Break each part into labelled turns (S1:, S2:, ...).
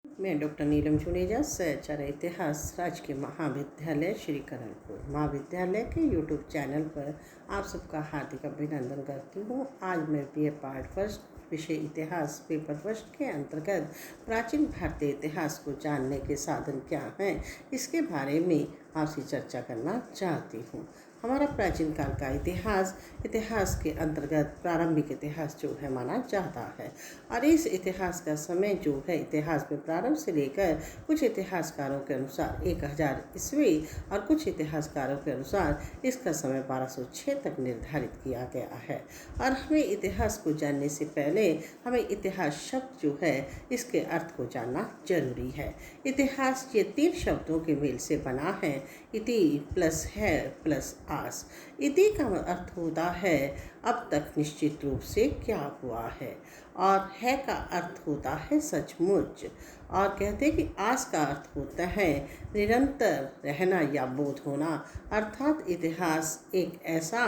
S1: मैं डॉक्टर नीलम जुनेजा, सहचार्य इतिहास राजकीय महाविद्यालय श्री करणपुर महाविद्यालय के यूट्यूब चैनल पर आप सबका हार्दिक अभिनंदन करती हूँ। आज मैं बीए पार्ट फर्स्ट विषय इतिहास पेपर फर्स्ट के अंतर्गत प्राचीन भारतीय इतिहास को जानने के साधन क्या हैं, इसके बारे में आपसे चर्चा करना चाहती हूँ। हमारा प्राचीन काल का इतिहास के अंतर्गत प्रारंभिक इतिहास जो है माना जाता है, और इस इतिहास का समय जो है इतिहास में प्रारंभ से लेकर कुछ इतिहासकारों के अनुसार 1000 ईस्वी और कुछ इतिहासकारों के अनुसार इसका समय 1206 तक निर्धारित किया गया है। और हमें इतिहास को जानने से पहले हमें इतिहास शब्द जो है इसके अर्थ को जानना जरूरी है। इतिहास ये 3 शब्दों के मेल से बना है, इति प्लस है प्लस आस। इति का अर्थ होता है अब तक निश्चित रूप से क्या हुआ है, और है का अर्थ होता है सचमुच, और कहते हैं कि आस का अर्थ होता है निरंतर रहना या बोध होना। अर्थात इतिहास एक ऐसा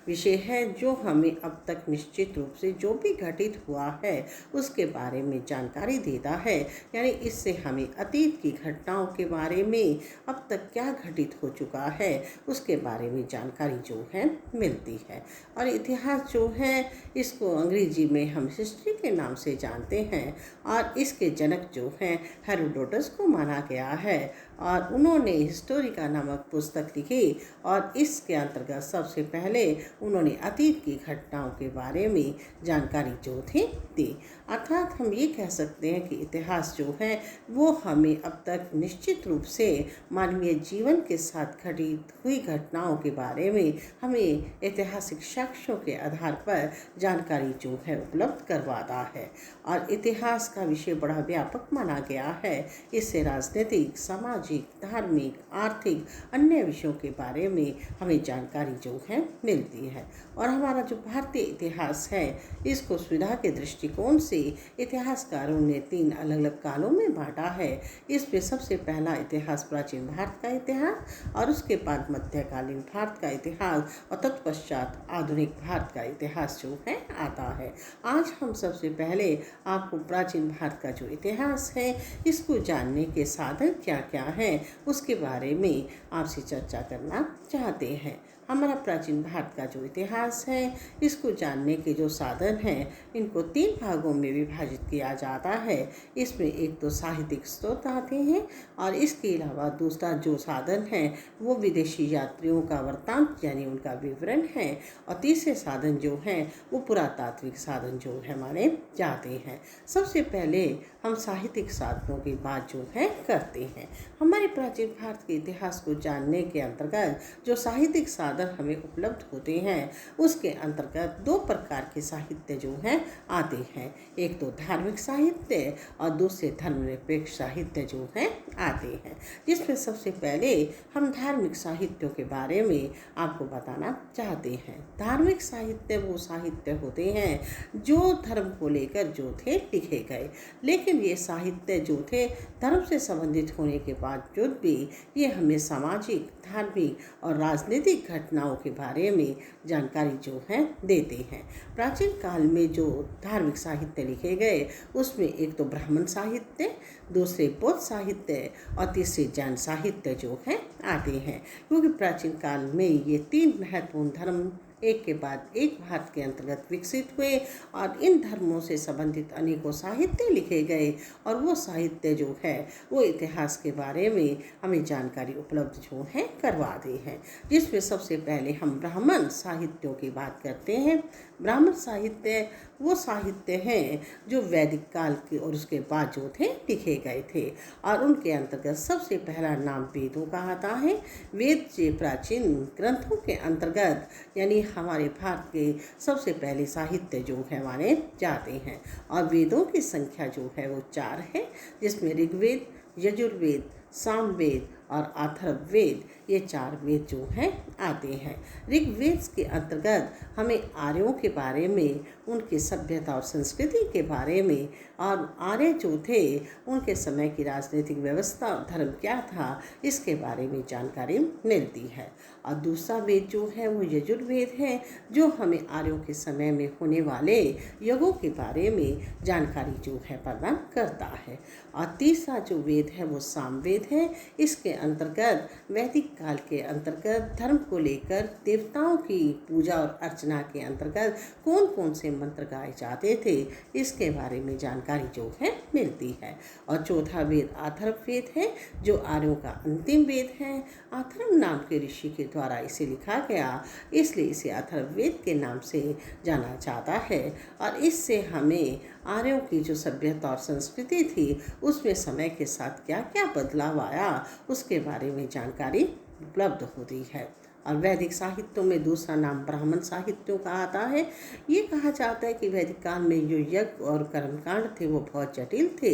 S1: विषय है जो हमें अब तक निश्चित रूप से जो भी घटित हुआ है उसके बारे में जानकारी देता है, यानी इससे हमें अतीत की घटनाओं के बारे में अब तक क्या घटित हो चुका है उसके बारे में जानकारी जो है मिलती है। और इतिहास जो है इसको अंग्रेजी में हम हिस्ट्री के नाम से जानते हैं, और इसके जनक जो हैं हेरोडोटस को माना गया है, और उन्होंने हिस्टोरिका नामक पुस्तक लिखी, और इसके अंतर्गत सबसे पहले उन्होंने अतीत की घटनाओं के बारे में जानकारी जो थी दी। अर्थात हम ये कह सकते हैं कि इतिहास जो है वो हमें अब तक निश्चित रूप से मानवीय जीवन के साथ घटित हुई घटनाओं के बारे में हमें ऐतिहासिक साक्ष्यों के आधार पर जानकारी जो है उपलब्ध करवाता है। और इतिहास का विषय बड़ा व्यापक माना गया है। इससे राजनीतिक, सामाजिक, धार्मिक, आर्थिक अन्य विषयों के बारे में हमें जानकारी जो है मिलती है। और हमारा जो भारतीय इतिहास है इसको सुविधा के दृष्टिकोण से इतिहासकारों ने 3 अलग अलग कालों में बांटा है। इसमें सबसे पहला इतिहास प्राचीन भारत का इतिहास, और उसके बाद मध्यकालीन भारत का इतिहास, और तत्पश्चात आधुनिक भारत का इतिहास जो है आता है। आज हम सबसे पहले आपको प्राचीन भारत का जो इतिहास है इसको जानने के साधन क्या क्या हैं उसके बारे में आपसे चर्चा करना चाहते हैं। हमारा प्राचीन भारत का जो इतिहास है इसको जानने के जो साधन हैं इनको 3 भागों में विभाजित किया जाता है। इसमें एक तो साहित्यिक स्रोत आते हैं, और इसके अलावा दूसरा जो साधन है वो विदेशी यात्रियों का वृत्तांत यानी उनका विवरण है, और तीसरे साधन जो हैं वो पुरातात्विक साधन जो है माने जाते हैं। सबसे पहले हम साहित्यिक साधनों की बात जो है करते हैं। हमारे प्राचीन भारत के इतिहास को जानने के अंतर्गत जो साहित्यिक साधन हमें उपलब्ध होते हैं उसके अंतर्गत 2 प्रकार के साहित्य जो हैं आते हैं। एक तो धार्मिक साहित्य और दूसरे धर्मनिरपेक्ष साहित्य जो हैं आते हैं, जिसमें सबसे पहले हम धार्मिक साहित्यों के बारे में आपको बताना चाहते हैं। धार्मिक साहित्य वो साहित्य होते हैं जो धर्म को लेकर जो थे लिखे गए, लेकिन ये साहित्य जो थे धर्म से संबंधित होने के बावजूद भी ये हमें सामाजिक, धार्मिक और राजनीतिक घटनाओं के बारे में जानकारी जो है देते हैं। प्राचीन काल में जो धार्मिक साहित्य लिखे गए उसमें एक तो ब्राह्मण साहित्य, दूसरे बौद्ध साहित्य और तीसरे जैन साहित्य जो है आते हैं, क्योंकि प्राचीन काल में ये 3 महत्वपूर्ण धर्म एक के बाद एक भारत के अंतर्गत विकसित हुए, और इन धर्मों से संबंधित अनेकों साहित्य लिखे गए, और वो साहित्य जो है वो इतिहास के बारे में हमें जानकारी उपलब्ध जो है करवाते हैं। जिसमें सबसे पहले हम ब्राह्मण साहित्यों की बात करते हैं। ब्राह्मण साहित्य वो साहित्य हैं जो वैदिक काल के और उसके बाद जो थे लिखे गए थे, और उनके अंतर्गत सबसे पहला नाम वेदों का आता है। वेद के प्राचीन ग्रंथों के अंतर्गत यानी हमारे भारत के सबसे पहले साहित्य जो है माने जाते हैं, और वेदों की संख्या जो है वो 4 है, जिसमें ऋग्वेद, यजुर्वेद, सामवेद और अथर्ववेद, ये 4 वेद जो हैं आते हैं। ऋग्वेद के अंतर्गत हमें आर्यों के बारे में, उनकी सभ्यता और संस्कृति के बारे में, और आर्य जो थे उनके समय की राजनीतिक व्यवस्था और धर्म क्या था, इसके बारे में जानकारी मिलती है। और दूसरा वेद जो है वो यजुर्वेद है, जो हमें आर्यों के समय में होने वाले यज्ञों के बारे में जानकारी जो है प्रदान करता है। और तीसरा जो वेद है वो सामवेद है। इसके अंतर्गत वैदिक काल के अंतर्गत धर्म को लेकर देवताओं की पूजा और अर्चना के अंतर्गत कौन कौन से मंत्र गाए जाते थे, इसके बारे में जानकारी जो है मिलती है। और चौथा वेद अथर्ववेद है, जो आर्यों का अंतिम वेद है। अथर्व नाम के ऋषि के द्वारा इसे लिखा गया, इसलिए इसे अथर्ववेद के नाम से जाना जाता है। और इससे हमें आर्यों की जो सभ्यता और संस्कृति थी, उसमें समय के साथ क्या क्या बदलाव आया, उसके बारे में जानकारी उपलब्ध होती है। और वैदिक साहित्यों में दूसरा नाम ब्राह्मण साहित्यों का आता है। ये कहा जाता है कि वैदिक काल में जो यज्ञ और कर्मकांड थे वो बहुत जटिल थे,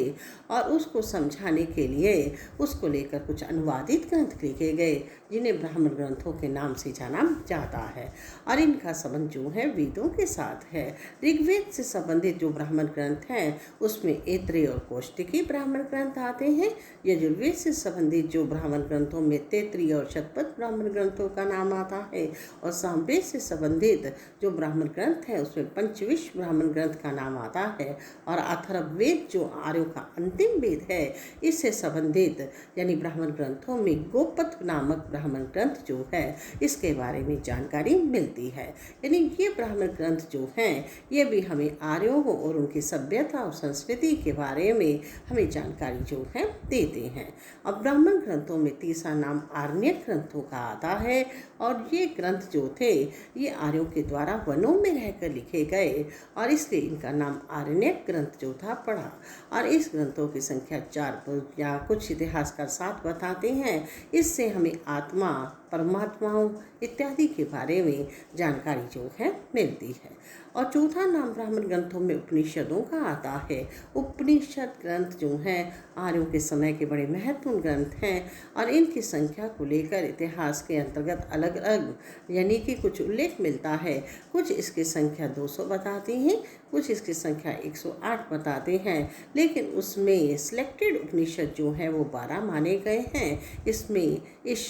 S1: और उसको समझाने के लिए उसको लेकर कुछ अनुवादित ग्रंथ लिखे गए, जिन्हें ब्राह्मण ग्रंथों के नाम से जाना जाता है। और इनका संबंध जो है वेदों के साथ है। ऋग्वेद से संबंधित जो ब्राह्मण ग्रंथ हैं, उसमें ऐत्रेय और कौशिकी ब्राह्मण ग्रंथ आते हैं। यजुर्वेद से संबंधित जो ब्राह्मण ग्रंथों में तैत्तिरीय और शतपथ ब्राह्मण ग्रंथों का नाम आता है। और सामवेद से संबंधित जो ब्राह्मण ग्रंथ है, उसमें पंचविश ब्राह्मण ग्रंथ का नाम आता है। और अथर्ववेद जो आर्यों का अंतिम वेद है, इससे संबंधित यानी ब्राह्मण ग्रंथों में गोपथ नामक ब्राह्मण ग्रंथ जो है, इसके बारे में जानकारी मिलती है। यानी ये ब्राह्मण ग्रंथ जो हैं, ये भी हमें आर्यों और उनकी सभ्यता और संस्कृति के बारे में हमें जानकारी जो है देते हैं। अब ब्राह्मण ग्रंथों में तीसरा नाम आरण्यक ग्रंथों का आता है। और ये ग्रंथ जो थे, ये आर्यों के द्वारा वनों में रहकर लिखे गए, और इसलिए इनका नाम आरण्यक ग्रंथ जो था पड़ा। और इस ग्रंथों की संख्या 4 या कुछ इतिहासकार 7 बताते हैं। इससे हमें आत्मा, परमात्माओं इत्यादि के बारे में जानकारी जो है मिलती है। और चौथा नाम ब्राह्मण ग्रंथों में उपनिषदों का आता है। उपनिषद ग्रंथ जो हैं, आर्यों के समय के बड़े महत्वपूर्ण ग्रंथ हैं, और इनकी संख्या को लेकर इतिहास के अंतर्गत अलग अलग यानी कि कुछ उल्लेख मिलता है। कुछ इसकी संख्या 200 बताती हैं, कुछ इसकी संख्या 108 बताते हैं, लेकिन उसमें सिलेक्टेड उपनिषद जो है वो 12 माने गए हैं। इसमें ईश,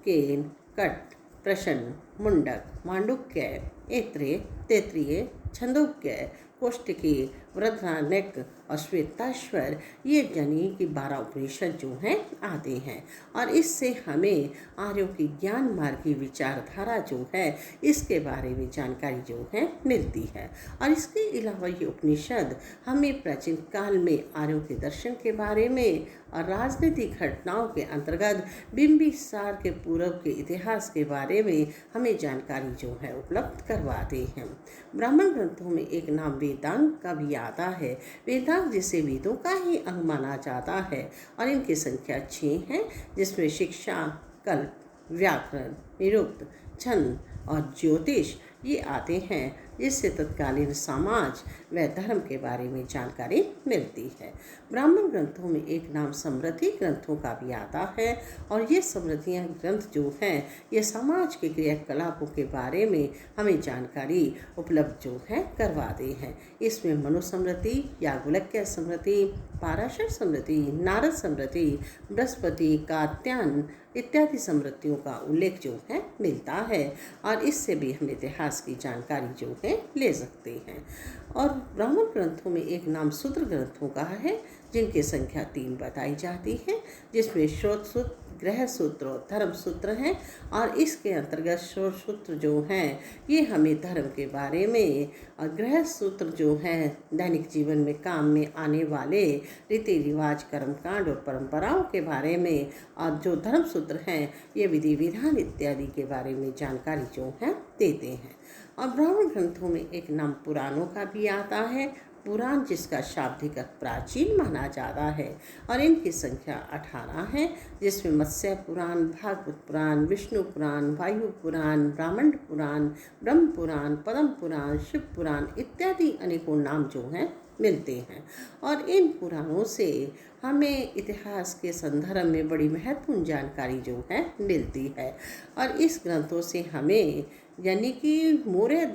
S1: केन, कट, प्रश्न, मुंडक, मांडुक्य, ऐत्रेय, तैत्तिरीय, छंदोग्य, कौशिकी, वृहदारण्यक और श्वेताश्वर, ये यानी कि 12 उपनिषद जो हैं आते हैं। और इससे हमें आर्यों की ज्ञान मार्ग की विचारधारा जो है, इसके बारे में जानकारी जो है मिलती है। और इसके अलावा ये उपनिषद हमें प्राचीन काल में आर्यों के दर्शन के बारे में और राजनीतिक घटनाओं के अंतर्गत बिंबिसार के पूर्व के इतिहास के बारे में हमें जानकारी जो है उपलब्ध करवाते हैं। ब्राह्मण ग्रंथों में एक नाम वेदांग का भी आता है। वेदांग जिसे वेदों का ही अंग माना जाता है, और इनकी संख्या 6 है, जिसमें शिक्षा, कल्प, व्याकरण, निरुक्त, छंद और ज्योतिष ये आते हैं, जिससे तत्कालीन समाज व धर्म के बारे में जानकारी मिलती है। ब्राह्मण ग्रंथों में एक नाम समृद्धि ग्रंथों का भी आता है। और ये समृद्धियाँ ग्रंथ जो हैं, ये समाज के क्रियाकलापों के बारे में हमें जानकारी उपलब्ध जो है करवाते हैं। इसमें मनुस्मृति, याज्ञवल्क्य स्मृति, पाराशर स्मृति, नारद स्मृति, बृहस्पति, कात्यायन इत्यादि स्मृतियों का उल्लेख जो है मिलता है। और इससे भी हम इतिहास की जानकारी जो है ले सकते हैं। और ब्राह्मण ग्रंथों में एक नाम सूत्र ग्रंथों का है, जिनकी संख्या 3 बताई जाती है, जिसमें श्रोत सूत्र, गृह सूत्र और धर्म सूत्र हैं। और इसके अंतर्गत श्रोत सूत्र जो हैं, ये हमें धर्म के बारे में, और गृह सूत्र जो हैं दैनिक जीवन में काम में आने वाले रीति रिवाज, कर्मकांड और परंपराओं के बारे में, और जो धर्म सूत्र हैं ये विधि विधान इत्यादि के बारे में जानकारी जो है देते हैं। और ब्राह्मण ग्रंथों में एक नाम पुराणों का भी आता है। पुराण जिसका शाब्दिक अर्थ प्राचीन माना जाता है, और इनकी संख्या 18 है, जिसमें मत्स्य पुराण, भागवत पुराण, विष्णु पुराण, वायु पुराण, ब्राह्मण पुराण, ब्रह्म पुराण, पद्म पुराण, शिव पुराण इत्यादि अनेकों नाम जो हैं मिलते हैं। और इन पुराणों से हमें इतिहास के संदर्भ में बड़ी महत्वपूर्ण जानकारी जो है मिलती है। और इस ग्रंथों से हमें यानी कि मौर्य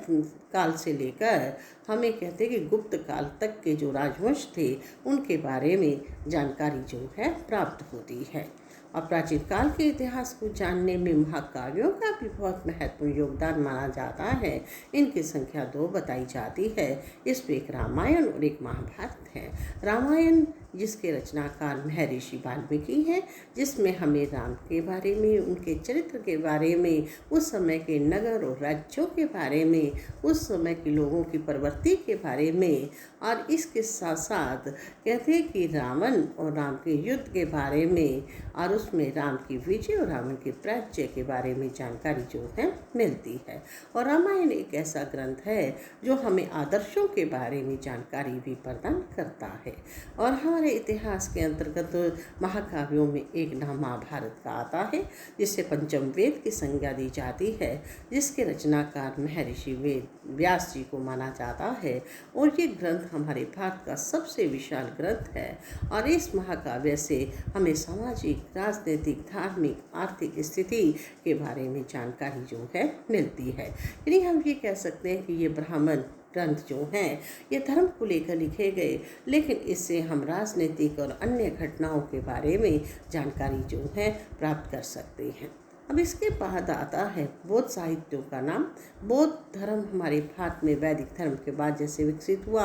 S1: काल से लेकर हमें कहते हैं कि गुप्त काल तक के जो राजवंश थे उनके बारे में जानकारी जो है प्राप्त होती है। और प्राचीन काल के इतिहास को जानने में महाकाव्यों का भी बहुत महत्वपूर्ण योगदान माना जाता है। इनकी संख्या 2 बताई जाती है। इसमें एक रामायण और एक महाभारत है। रामायण जिसके रचनाकार महर्षि वाल्मीकि हैं, जिसमें हमें राम के बारे में, उनके चरित्र के बारे में, उस समय के नगर और राज्यों के बारे में, उस समय के लोगों की प्रवृत्ति के बारे में, और इसके साथ साथ कहते हैं कि रावण और राम के युद्ध के बारे में, और उसमें राम की विजय और रावण के पराजय के बारे में जानकारी जो है मिलती है। और रामायण एक ऐसा ग्रंथ है जो हमें आदर्शों के बारे में जानकारी भी प्रदान करता है। और हमारे इतिहास के अंतर्गत महाकाव्यों में एक नाम महाभारत का आता है, जिसे पंचम वेद की संज्ञा दी जाती है, जिसके रचनाकार महर्षि वेद व्यास जी को माना जाता है। और ये ग्रंथ हमारे भारत का सबसे विशाल ग्रंथ है। और इस महाकाव्य से हमें सामाजिक, राजनीतिक, धार्मिक, आर्थिक स्थिति के बारे में जानकारी जो है मिलती है। यानी हम ये कह सकते हैं कि ये ब्राह्मण ग्रंथ जो हैं ये धर्म को लेकर लिखे गए, लेकिन इससे हम राजनीतिक और अन्य घटनाओं के बारे में जानकारी जो है प्राप्त कर सकते हैं। अब इसके बाद आता है बौद्ध साहित्यों का नाम। बौद्ध धर्म हमारे भारत में वैदिक धर्म के बाद जैसे विकसित हुआ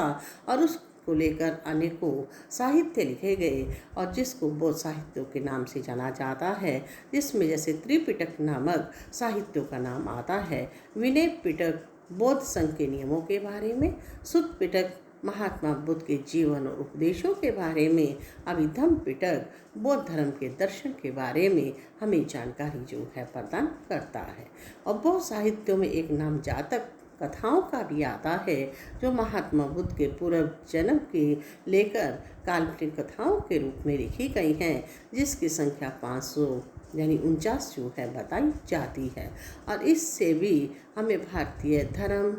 S1: और उसको लेकर अनेकों साहित्य लिखे गए, और जिसको बौद्ध साहित्यों के नाम से जाना जाता है, जिसमें जैसे त्रिपिटक नामक साहित्यों का नाम आता है। विनय पिटक बौद्ध संघ के नियमों के बारे में, सुत्त पिटक महात्मा बुद्ध के जीवन और उपदेशों के बारे में, अभिधम्म पिटक बौद्ध धर्म के दर्शन के बारे में हमें जानकारी जो है प्रदान करता है। और बौद्ध साहित्यों में एक नाम जातक कथाओं का भी आता है, जो महात्मा बुद्ध के पूर्व जन्म के लेकर काल्पनिक कथाओं के रूप में लिखी गई हैं, जिसकी संख्या 500 यानी 49 जो है बताई जाती है। और इससे भी हमें भारतीय धर्म,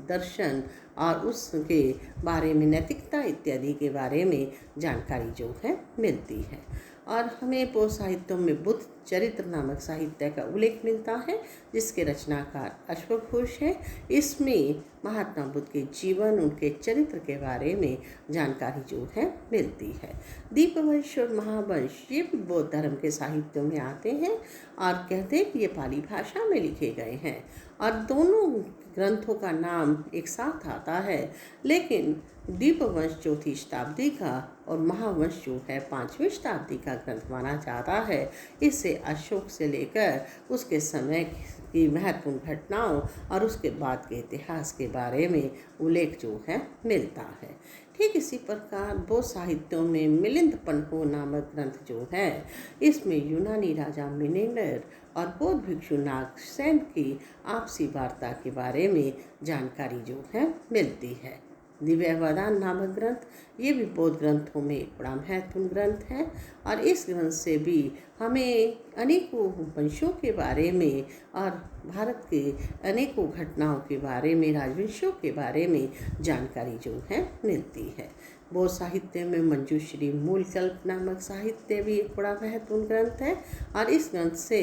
S1: दर्शन और उसके बारे में नैतिकता इत्यादि के बारे में जानकारी जो है मिलती है। और हमें बौद्ध साहित्यों में बुद्ध चरित्र नामक साहित्य का उल्लेख मिलता है, जिसके रचनाकार अश्वघोष है। इसमें महात्मा बुद्ध के जीवन, उनके चरित्र के बारे में जानकारी जो है मिलती है। दीपवंश और महावंश ये भी बौद्ध धर्म के साहित्यों में आते हैं, और कहते हैं कि ये पाली भाषा में लिखे गए हैं। और दोनों ग्रंथों का नाम एक साथ आता है, लेकिन दीपवंश 4वीं शताब्दी का और महावंश जो है 5वीं शताब्दी का ग्रंथ माना जाता है। इससे अशोक से लेकर उसके समय की महत्वपूर्ण घटनाओं और उसके बाद के इतिहास के बारे में उल्लेख जो है मिलता है। ठीक इसी प्रकार बौद्ध साहित्यों में मिलिंद पन्हो नामक ग्रंथ जो है, इसमें यूनानी राजा मिनेंडर और बौद्ध भिक्षु नागसेन की आपसी वार्ता के बारे में जानकारी जो है मिलती है। दिव्यवदान नामक ग्रंथ ये भी बौद्ध ग्रंथों में एक बड़ा महत्वपूर्ण ग्रंथ है, और इस ग्रंथ से भी हमें अनेकों वंशों के बारे में और भारत के अनेकों घटनाओं के बारे में, राजवंशों के बारे में जानकारी जो है मिलती है। बौद्ध साहित्य में मंजूश्री मूलकल्प नामक साहित्य भी एक बड़ा महत्वपूर्ण ग्रंथ है, और इस ग्रंथ से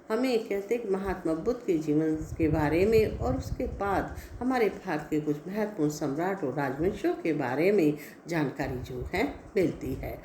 S1: हमें कहते हैं कि महात्मा बुद्ध के जीवन के बारे में और उसके बाद हमारे भारत के कुछ महत्वपूर्ण सम्राट और राजवंशों के बारे में जानकारी जो है मिलती है।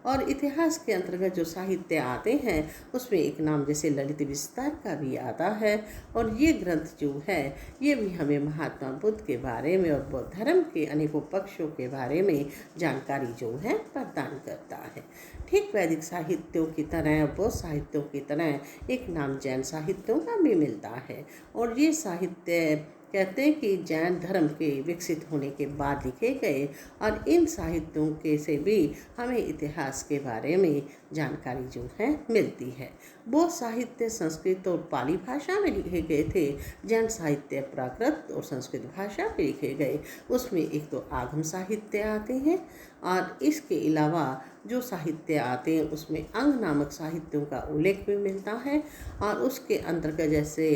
S1: और इतिहास के अंतर्गत जो साहित्य आते हैं उसमें एक नाम जैसे ललित विस्तार का भी आता है, और ये ग्रंथ जो है ये भी हमें महात्मा बुद्ध के बारे में और बौद्ध धर्म के अनेकों पक्षों के बारे में जानकारी जो है प्रदान करता है। ठीक वैदिक साहित्यों की तरह बौद्ध साहित्यों की तरह एक नाम जैन साहित्यों का भी मिलता है, और ये साहित्य कहते हैं कि जैन धर्म के विकसित होने के बाद लिखे गए, और इन साहित्यों के से भी हमें इतिहास के बारे में जानकारी जो है मिलती है। बौद्ध साहित्य संस्कृत और पाली भाषा में लिखे गए थे, जैन साहित्य प्राकृत और संस्कृत भाषा में लिखे गए। उसमें एक तो आगम साहित्य आते हैं, और इसके अलावा जो साहित्य आते हैं उसमें अंग नामक साहित्यों का उल्लेख भी मिलता है, और उसके अंतर्गत जैसे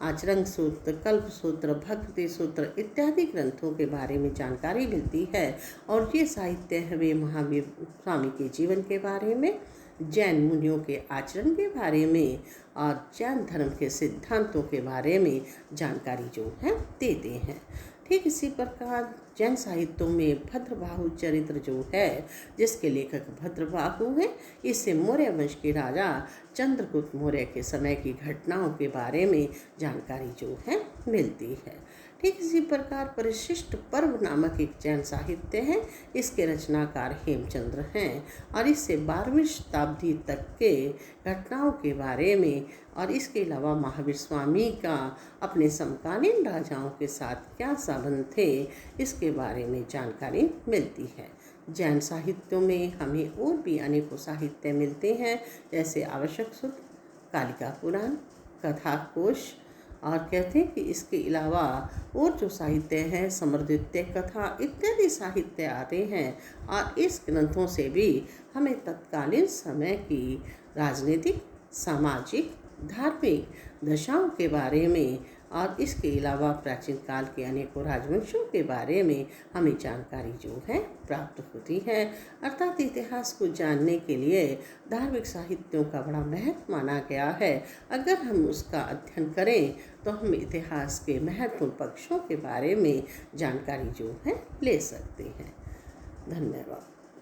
S1: आचरण सूत्र, कल्प सूत्र, भक्ति सूत्र इत्यादि ग्रंथों के बारे में जानकारी मिलती है। और ये साहित्य है वे महावीर स्वामी के जीवन के बारे में, जैन मुनियों के आचरण के बारे में और जैन धर्म के सिद्धांतों के बारे में जानकारी जो है देते हैं। ठीक इसी प्रकार जैन साहित्यों में भद्रबाहु चरित्र जो है, जिसके लेखक भद्रबाहु हैं, इससे मौर्य वंश के राजा चंद्रगुप्त मौर्य के समय की घटनाओं के बारे में जानकारी जो है मिलती है। ठीक इसी प्रकार परिशिष्ट पर्व नामक एक जैन साहित्य है। इसके रचनाकार हेमचंद्र हैं और इससे 12वीं शताब्दी तक के घटनाओं के बारे में और इसके अलावा महावीर स्वामी का अपने समकालीन राजाओं के साथ क्या संबंध थे, इसके बारे में जानकारी मिलती है। जैन साहित्यों में हमें और भी अनेकों साहित्य मिलते हैं, जैसे आवश्यक सूत्र, कालिका पुराण, कथा कोश, और कहते हैं कि इसके अलावा और जो साहित्य हैं समृद्धित्य कथा इत्यादि साहित्य आते हैं। और इस ग्रंथों से भी हमें तत्कालीन समय की राजनीतिक, सामाजिक, धार्मिक दशाओं के बारे में और इसके अलावा प्राचीन काल के अनेकों राजवंशों के बारे में हमें जानकारी जो है प्राप्त होती है। अर्थात इतिहास को जानने के लिए धार्मिक साहित्यों का बड़ा महत्व माना गया है। अगर हम उसका अध्ययन करें तो हम इतिहास के महत्वपूर्ण पक्षों के बारे में जानकारी जो है ले सकते हैं। धन्यवाद।